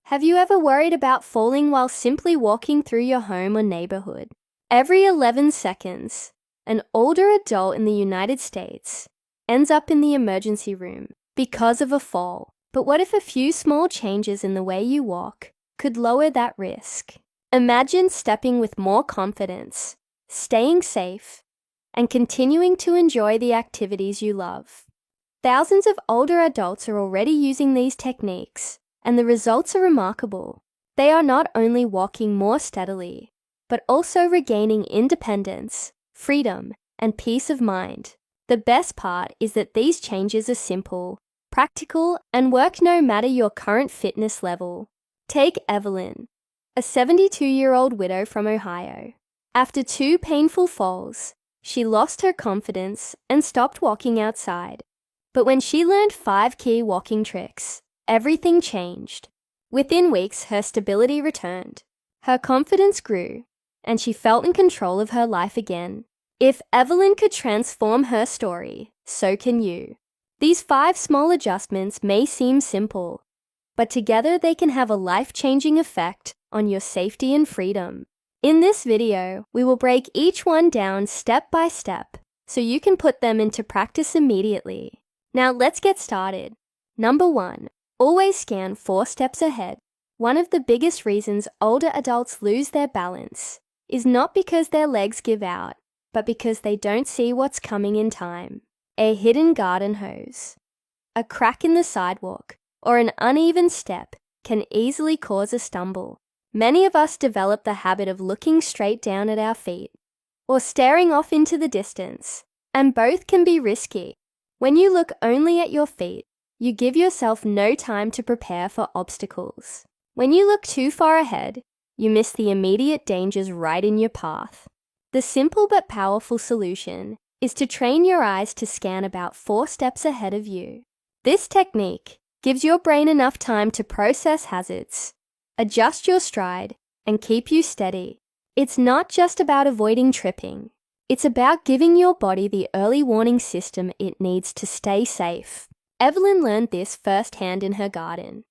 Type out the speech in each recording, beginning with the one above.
Have you ever worried about falling while simply walking through your home or neighborhood? Every 11 seconds, an older adult in the United States ends up in the emergency room because of a fall. But what if a few small changes in the way you walk could lower that risk? Imagine stepping with more confidence, staying safe, and continuing to enjoy the activities you love. Thousands of older adults are already using these techniques, and the results are remarkable. They are not only walking more steadily, but also regaining independence, freedom, and peace of mind. The best part is that these changes are simple, practical, and work no matter your current fitness level. Take Evelyn, a 72-year-old widow from Ohio. After 2 painful falls, she lost her confidence and stopped walking outside. But when she learned 5 key walking tricks, everything changed. Within weeks, her stability returned. Her confidence grew, and she felt in control of her life again. If Evelyn could transform her story, so can you. These 5 small adjustments may seem simple, but together they can have a life-changing effect on your safety and freedom. In this video, we will break each one down step by step so you can put them into practice immediately. Now let's get started. Number 1. Always scan 4 steps ahead. One of the biggest reasons older adults lose their balance is not because their legs give out, but because they don't see what's coming in time. A hidden garden hose, a crack in the sidewalk, or an uneven step can easily cause a stumble. Many of us develop the habit of looking straight down at our feet or staring off into the distance, and both can be risky. When you look only at your feet, you give yourself no time to prepare for obstacles. When you look too far ahead, you miss the immediate dangers right in your path. The simple but powerful solution is to train your eyes to scan about 4 steps ahead of you. This technique gives your brain enough time to process hazards, adjust your stride, and keep you steady. It's not just about avoiding tripping. It's about giving your body the early warning system it needs to stay safe. Evelyn learned this firsthand in her garden.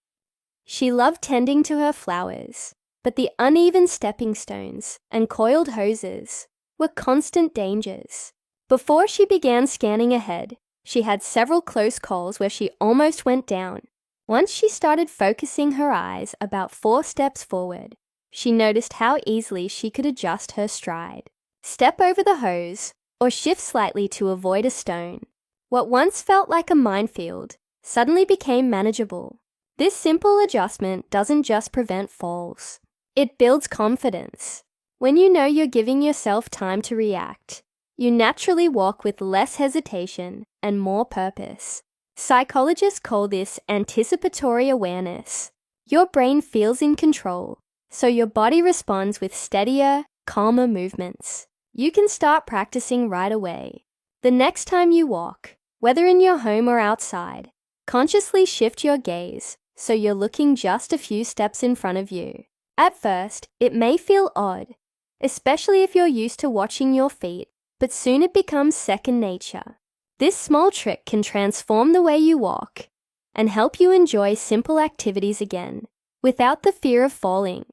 She loved tending to her flowers, but the uneven stepping stones and coiled hoses were constant dangers. Before she began scanning ahead, she had several close calls where she almost went down. Once she started focusing her eyes about 4 steps forward, she noticed how easily she could adjust her stride. Step over the hose, or shift slightly to avoid a stone. What once felt like a minefield suddenly became manageable. This simple adjustment doesn't just prevent falls. It builds confidence. When you know you're giving yourself time to react, you naturally walk with less hesitation and more purpose. Psychologists call this anticipatory awareness. Your brain feels in control, so your body responds with steadier, calmer movements. You can start practicing right away. The next time you walk, whether in your home or outside, consciously shift your gaze so you're looking just a few steps in front of you. At first, it may feel odd, especially if you're used to watching your feet, but soon it becomes second nature. This small trick can transform the way you walk and help you enjoy simple activities again, without the fear of falling.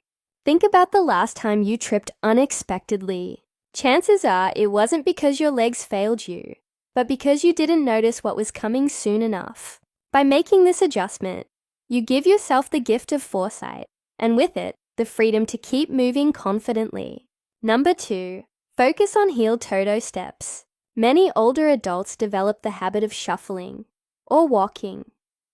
Think about the last time you tripped unexpectedly. Chances are it wasn't because your legs failed you, but because you didn't notice what was coming soon enough. By making this adjustment, you give yourself the gift of foresight, and with it, the freedom to keep moving confidently. Number 2. Focus on heel-toe steps. Many older adults develop the habit of shuffling or walking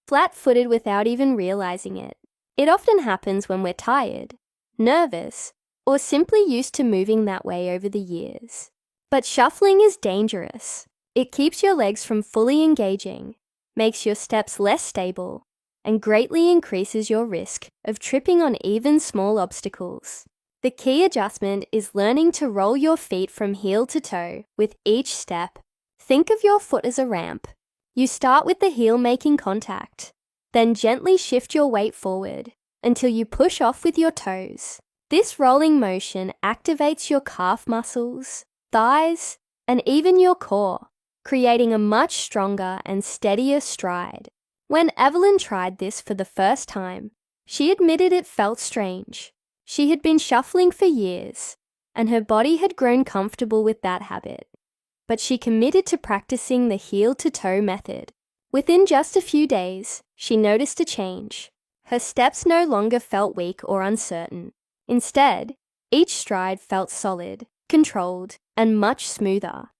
flat-footed without even realizing it. It often happens when we're tired, nervous, or simply used to moving that way over the years. But shuffling is dangerous. It keeps your legs from fully engaging, makes your steps less stable, and greatly increases your risk of tripping on even small obstacles. The key adjustment is learning to roll your feet from heel to toe with each step. Think of your foot as a ramp. You start with the heel making contact, then gently shift your weight forward until you push off with your toes. This rolling motion activates your calf muscles, thighs, and even your core, creating a much stronger and steadier stride. When Evelyn tried this for the first time, She admitted it felt strange. She had been shuffling for years, and her body had grown comfortable with that habit. But she committed to practicing the heel-to-toe method. Within just a few days, she noticed a change. Her steps no longer felt weak or uncertain. Instead, each stride felt solid, controlled, and much smoother.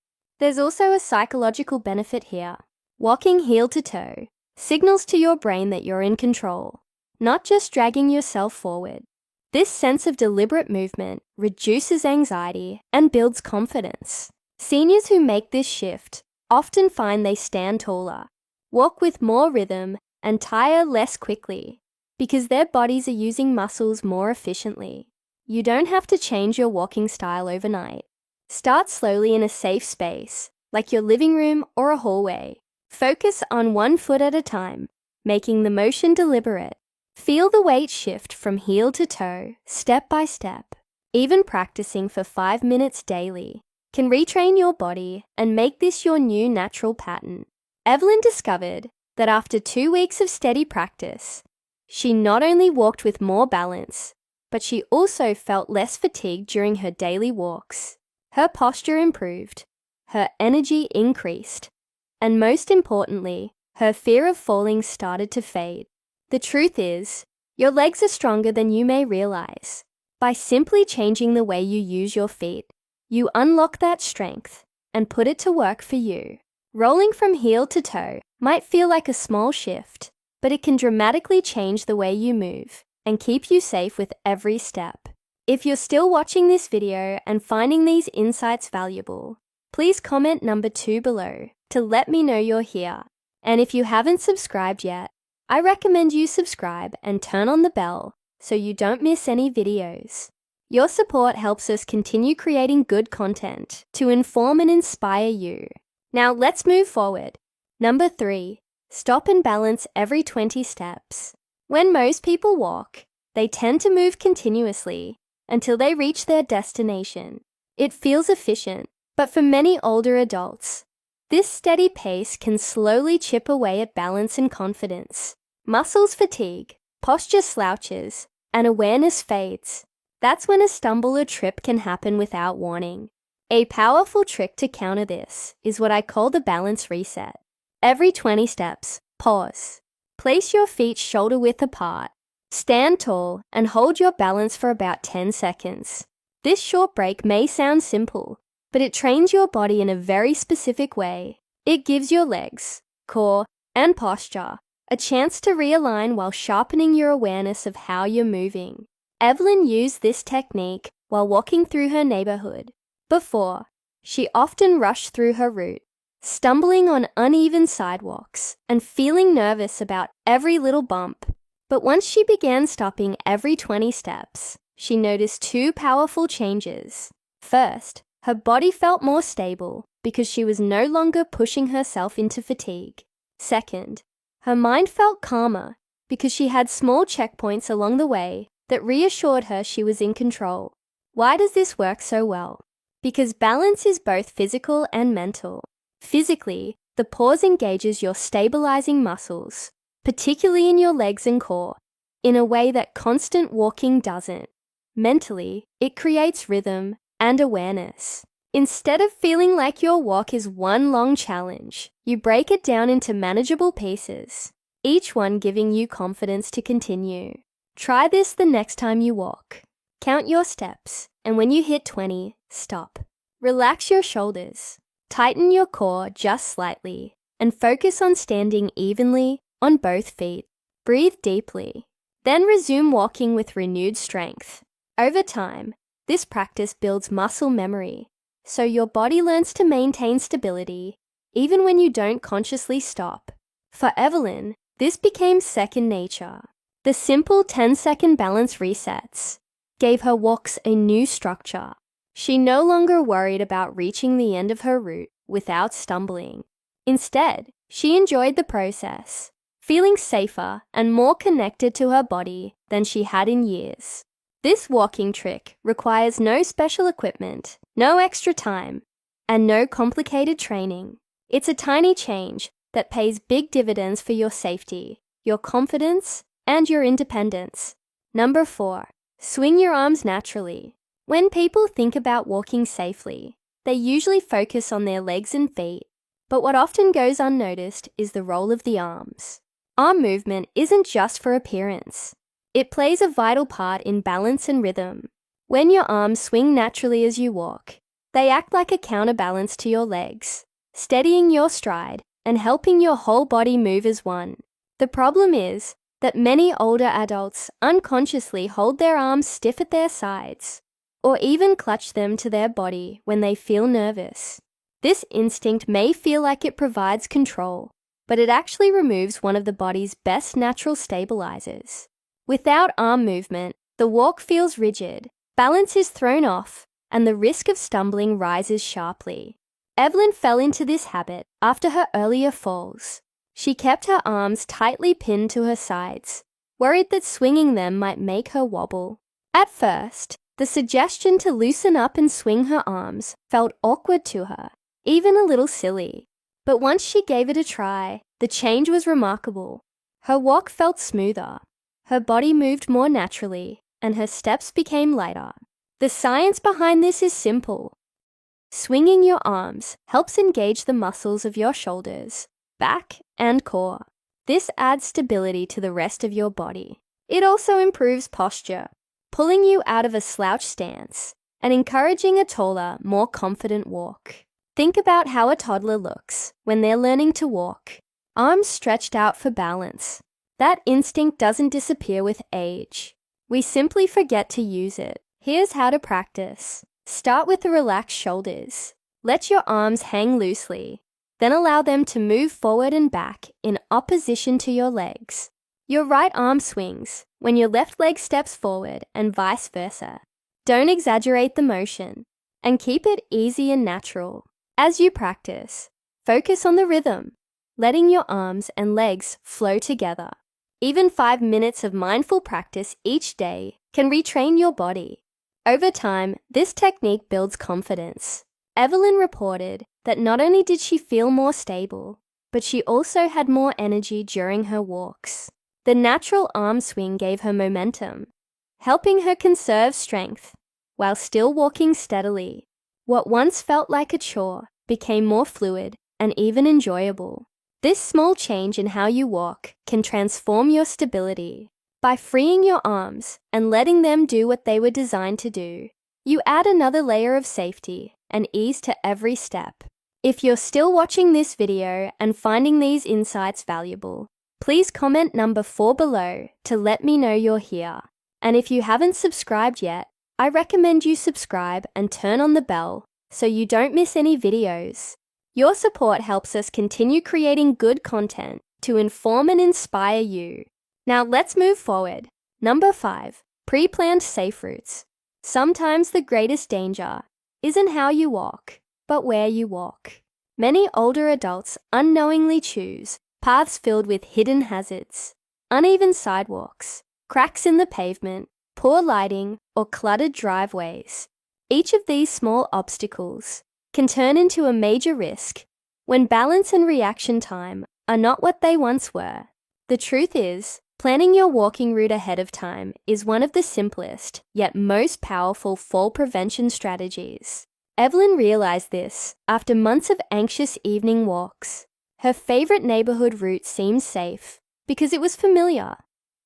There's also a psychological benefit here. Walking heel-to-toe signals to your brain that you're in control, not just dragging yourself forward. This sense of deliberate movement reduces anxiety and builds confidence. Seniors who make this shift often find they stand taller, walk with more rhythm, and tire less quickly because their bodies are using muscles more efficiently. You don't have to change your walking style overnight. Start slowly in a safe space, like your living room or a hallway. Focus on one foot at a time, making the motion deliberate. Feel the weight shift from heel to toe, step by step. Even practicing for 5 minutes daily can retrain your body and make this your new natural pattern. Evelyn discovered that after 2 weeks of steady practice, she not only walked with more balance, but she also felt less fatigued during her daily walks. Her posture improved, her energy increased, and most importantly, her fear of falling started to fade. The truth is, your legs are stronger than you may realize. By simply changing the way you use your feet, you unlock that strength and put it to work for you. Rolling from heel to toe might feel like a small shift, but it can dramatically change the way you move and keep you safe with every step. If you're still watching this video and finding these insights valuable, please comment number 2 below to let me know you're here. And if you haven't subscribed yet, I recommend you subscribe and turn on the bell so you don't miss any videos. Your support helps us continue creating good content to inform and inspire you. Now let's move forward. Number 3, stop and balance every 20 steps. When most people walk, they tend to move continuously until they reach their destination. It feels efficient, but for many older adults, this steady pace can slowly chip away at balance and confidence. Muscles fatigue, posture slouches, and awareness fades. That's when a stumble or trip can happen without warning. A powerful trick to counter this is what I call the balance reset. Every 20 steps, pause. Place your feet shoulder-width apart. Stand tall and hold your balance for about 10 seconds. This short break may sound simple, but it trains your body in a very specific way. It gives your legs, core, and posture a chance to realign while sharpening your awareness of how you're moving. Evelyn used this technique while walking through her neighborhood. Before, she often rushed through her route, stumbling on uneven sidewalks and feeling nervous about every little bump. But once she began stopping every 20 steps, she noticed 2 powerful changes. First, her body felt more stable because she was no longer pushing herself into fatigue. Second, her mind felt calmer because she had small checkpoints along the way that reassured her she was in control. Why does this work so well? Because balance is both physical and mental. Physically, the pause engages your stabilizing muscles, particularly in your legs and core, in a way that constant walking doesn't. Mentally, it creates rhythm and awareness. Instead of feeling like your walk is one long challenge, you break it down into manageable pieces, each one giving you confidence to continue. Try this the next time you walk. Count your steps, and when you hit 20, stop. Relax your shoulders, tighten your core just slightly, and focus on standing evenly on both feet. Breathe deeply, then resume walking with renewed strength. Over time, this practice builds muscle memory, so your body learns to maintain stability even when you don't consciously stop. For Evelyn, this became second nature. The simple 10-second balance resets gave her walks a new structure. She no longer worried about reaching the end of her route without stumbling. Instead, she enjoyed the process, feeling safer and more connected to her body than she had in years. This walking trick requires no special equipment, no extra time, and no complicated training. It's a tiny change that pays big dividends for your safety, your confidence, and your independence. Number 4. Swing your arms naturally. When people think about walking safely, they usually focus on their legs and feet, but what often goes unnoticed is the role of the arms. Arm movement isn't just for appearance. It plays a vital part in balance and rhythm. When your arms swing naturally as you walk, they act like a counterbalance to your legs, steadying your stride and helping your whole body move as one. The problem is that many older adults unconsciously hold their arms stiff at their sides, or even clutch them to their body when they feel nervous. This instinct may feel like it provides control, but it actually removes one of the body's best natural stabilizers. Without arm movement, the walk feels rigid, balance is thrown off, and the risk of stumbling rises sharply. Evelyn fell into this habit after her earlier falls. She kept her arms tightly pinned to her sides, worried that swinging them might make her wobble. At first, the suggestion to loosen up and swing her arms felt awkward to her, even a little silly. But once she gave it a try, the change was remarkable. Her walk felt smoother, her body moved more naturally, and her steps became lighter. The science behind this is simple. Swinging your arms helps engage the muscles of your shoulders, back, and core. This adds stability to the rest of your body. It also improves posture, pulling you out of a slouch stance and encouraging a taller, more confident walk. Think about how a toddler looks when they're learning to walk, arms stretched out for balance. That instinct doesn't disappear with age. We simply forget to use it. Here's how to practice. Start with the relaxed shoulders. Let your arms hang loosely, then allow them to move forward and back in opposition to your legs. Your right arm swings when your left leg steps forward and vice versa. Don't exaggerate the motion and keep it easy and natural. As you practice, focus on the rhythm, letting your arms and legs flow together. Even 5 minutes of mindful practice each day can retrain your body. Over time, this technique builds confidence. Evelyn reported that not only did she feel more stable, but she also had more energy during her walks. The natural arm swing gave her momentum, helping her conserve strength while still walking steadily. What once felt like a chore became more fluid and even enjoyable. This small change in how you walk can transform your stability. By freeing your arms and letting them do what they were designed to do, you add another layer of safety and ease to every step. If you're still watching this video and finding these insights valuable, please comment number 4 below to let me know you're here. And if you haven't subscribed yet, I recommend you subscribe and turn on the bell so you don't miss any videos. Your support helps us continue creating good content to inform and inspire you. Now let's move forward. Number 5, pre-planned safe routes. Sometimes the greatest danger isn't how you walk, but where you walk. Many older adults unknowingly choose paths filled with hidden hazards, uneven sidewalks, cracks in the pavement, poor lighting, or cluttered driveways. Each of these small obstacles can turn into a major risk when balance and reaction time are not what they once were. The truth is, planning your walking route ahead of time is one of the simplest yet most powerful fall prevention strategies. Evelyn realized this after months of anxious evening walks. Her favorite neighborhood route seemed safe because it was familiar,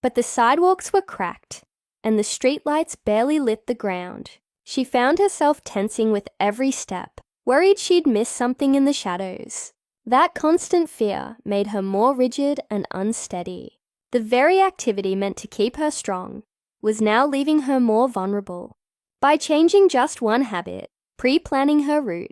but the sidewalks were cracked and the streetlights barely lit the ground. She found herself tensing with every step, worried she'd miss something in the shadows. That constant fear made her more rigid and unsteady. The very activity meant to keep her strong was now leaving her more vulnerable. By changing just one habit, pre-planning her route,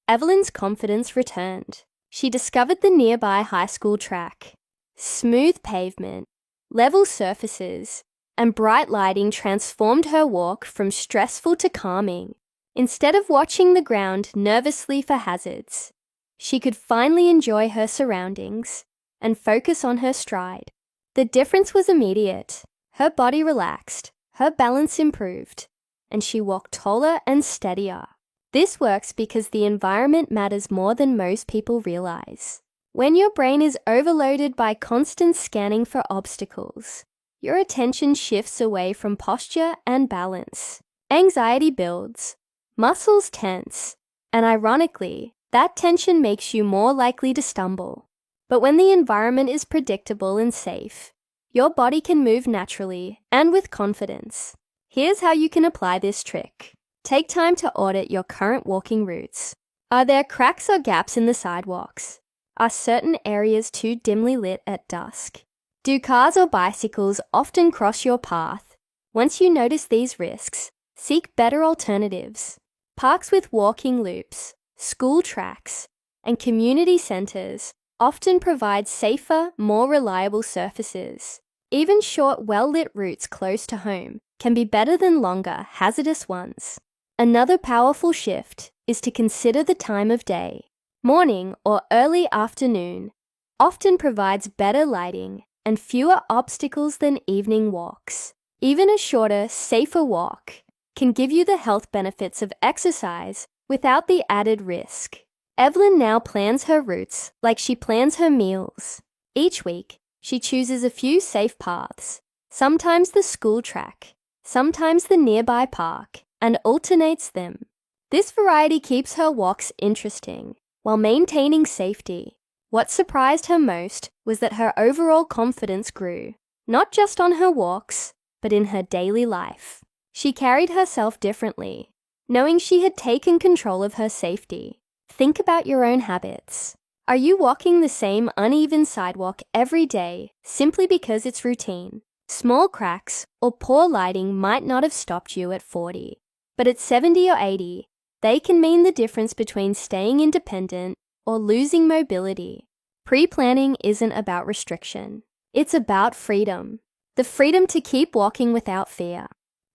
Evelyn's confidence returned. She discovered the nearby high school track. Smooth pavement, level surfaces, and bright lighting transformed her walk from stressful to calming. Instead of watching the ground nervously for hazards, she could finally enjoy her surroundings and focus on her stride. The difference was immediate. Her body relaxed, her balance improved, and she walked taller and steadier. This works because the environment matters more than most people realize. When your brain is overloaded by constant scanning for obstacles, your attention shifts away from posture and balance. Anxiety builds, muscles tense, and ironically, that tension makes you more likely to stumble. But when the environment is predictable and safe, your body can move naturally and with confidence. Here's how you can apply this trick. Take time to audit your current walking routes. Are there cracks or gaps in the sidewalks? Are certain areas too dimly lit at dusk? Do cars or bicycles often cross your path? Once you notice these risks, seek better alternatives. Parks with walking loops, school tracks, and community centers often provide safer, more reliable surfaces. Even short, well-lit routes close to home can be better than longer, hazardous ones. Another powerful shift is to consider the time of day. Morning or early afternoon often provides better lighting and fewer obstacles than evening walks. Even a shorter, safer walk can give you the health benefits of exercise without the added risk. Evelyn now plans her routes like she plans her meals. Each week, she chooses a few safe paths, sometimes the school track, sometimes the nearby park, and alternates them. This variety keeps her walks interesting while maintaining safety. What surprised her most was that her overall confidence grew, not just on her walks, but in her daily life. She carried herself differently, knowing she had taken control of her safety. Think about your own habits. Are you walking the same uneven sidewalk every day simply because it's routine? Small cracks or poor lighting might not have stopped you at 40, but at 70 or 80, they can mean the difference between staying independent or losing mobility. Pre-planning isn't about restriction. It's about freedom. The freedom to keep walking without fear.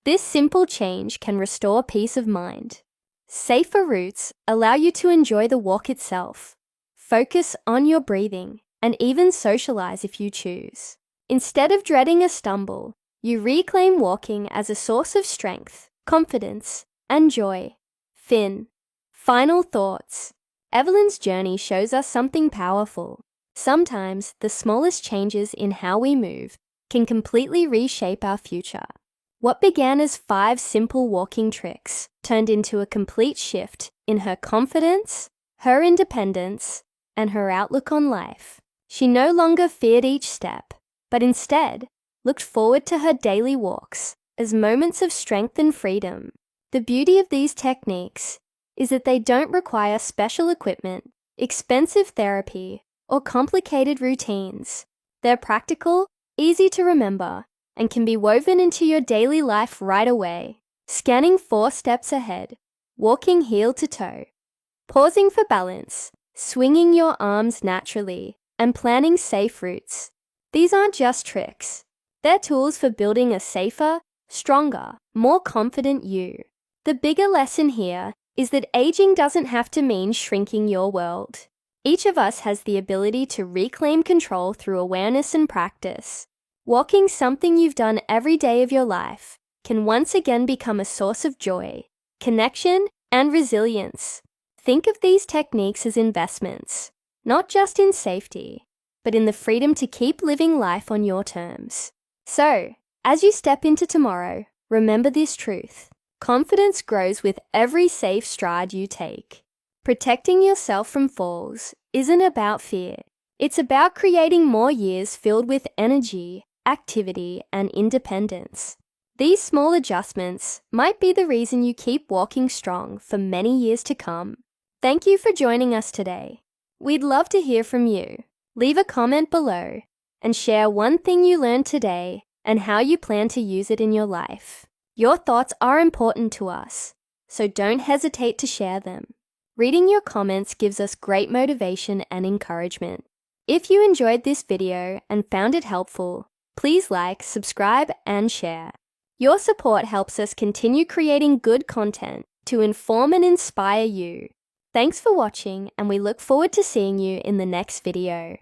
This simple change can restore peace of mind. Safer routes allow you to enjoy the walk itself, focus on your breathing, and even socialize if you choose. Instead of dreading a stumble, you reclaim walking as a source of strength, confidence, and joy. Finn. Final thoughts. Evelyn's journey shows us something powerful. Sometimes the smallest changes in how we move can completely reshape our future. What began as 5 simple walking tricks turned into a complete shift in her confidence, her independence, and her outlook on life. She no longer feared each step, but instead looked forward to her daily walks as moments of strength and freedom. The beauty of these techniques is that they don't require special equipment, expensive therapy, or complicated routines. They're practical, easy to remember, and can be woven into your daily life right away. Scanning 4 steps ahead, walking heel to toe, pausing for balance, swinging your arms naturally, and planning safe routes. These aren't just tricks. They're tools for building a safer, stronger, more confident you. The bigger lesson here is that aging doesn't have to mean shrinking your world. Each of us has the ability to reclaim control through awareness and practice. Walking, something you've done every day of your life, can once again become a source of joy, connection, and resilience. Think of these techniques as investments, not just in safety, but in the freedom to keep living life on your terms. So, as you step into tomorrow, remember this truth. Confidence grows with every safe stride you take. Protecting yourself from falls isn't about fear. It's about creating more years filled with energy, activity, and independence. These small adjustments might be the reason you keep walking strong for many years to come. Thank you for joining us today. We'd love to hear from you. Leave a comment below and share one thing you learned today and how you plan to use it in your life. Your thoughts are important to us, so don't hesitate to share them. Reading your comments gives us great motivation and encouragement. If you enjoyed this video and found it helpful, please like, subscribe, and share. Your support helps us continue creating good content to inform and inspire you. Thanks for watching, and we look forward to seeing you in the next video.